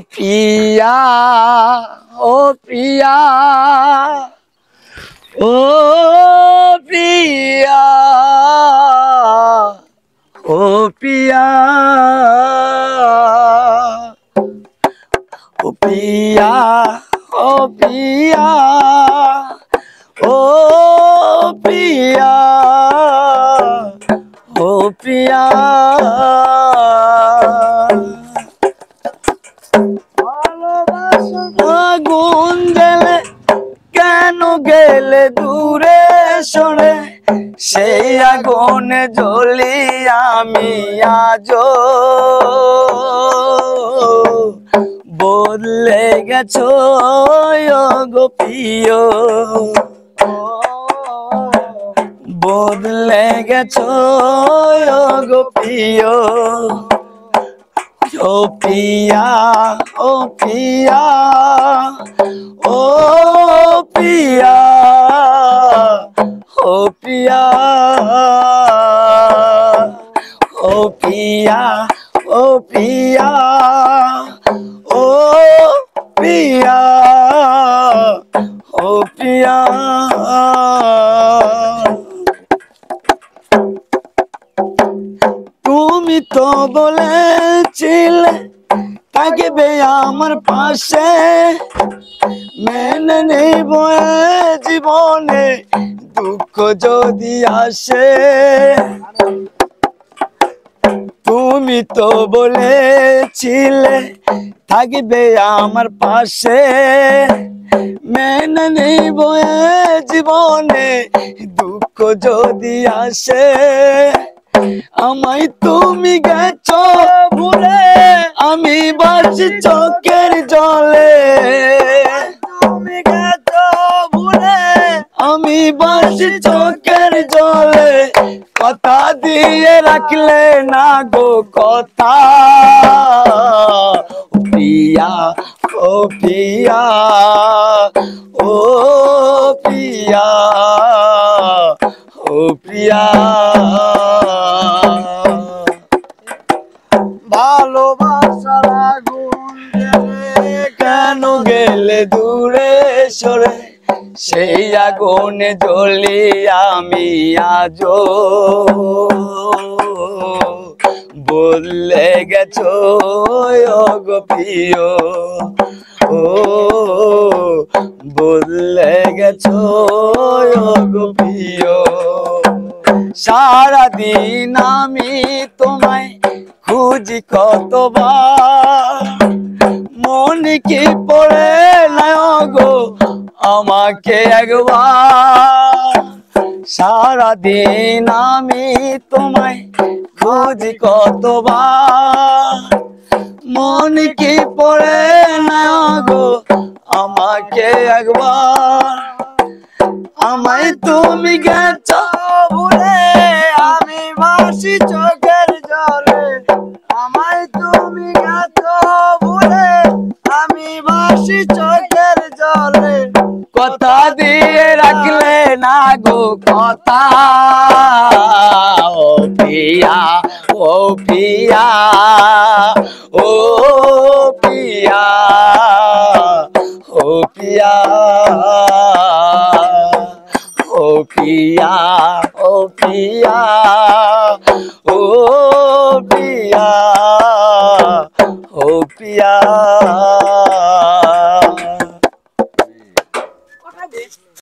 पिया ओ पिया ओ पिया ओ पिया ओ पिया ओ पिया ओ पिया ओ पिया আগুন জ্বেলে কেন গেলে দূরে সরে সেই আগুনে জ্বলি আমি আজো বদলে গেছো গো প্রিয় বদলে গেছো গো প্রিয় ओ पिया ओ पिया ओ पिया ओ पिया ओ पिया ओ पिया ओ पिया ओ पिया তুমি তো বলেছিলে থাকবে আমার পাশে মেনে নেব জীবনে দুঃখ যদি আসে তুমি তো বলেছিলে থাকবে আমার পাশে মেনে নেব জীবনে দুঃখ যদি আসে আমায় তুমি গেছো ভুলে আমি বাঁচি চোখের জলে তুমি গেছো ভুলে আমি বাঁচি চোখের জলে কথা দিয়ে রাখলে না গো কথা পিয়া ও পিয়া ও পিয়া ও প্রিয়া ভালোবাসার আগুন কেন গেলে দূরে সরে সেই আগুনে জ্বলি আমি আজো বদলে গেছো গো প্রিয় ও বদলে গেছো গো প্রিয় সারাদিন আমি তোমায় খুঁজি কতবার মন কি পড়ে না গো আমাকে একবার সারাদিন আমি তোমায় খুঁজি কতবার মন কি পড়ে না গো আমাকে একবার আমায় তুমি গেছো ভুলে আমি ভাসি চোখের জলে আমায় তুমি গেছো ভুলে আমি ভাসি চোখের জলে কথা দিয়ে রাখলে না গো কথা ও পিয়া ও পিয়া ও পিয়া ও পিয়া ओ पिया ओ पिया ओ पिया ओ पिया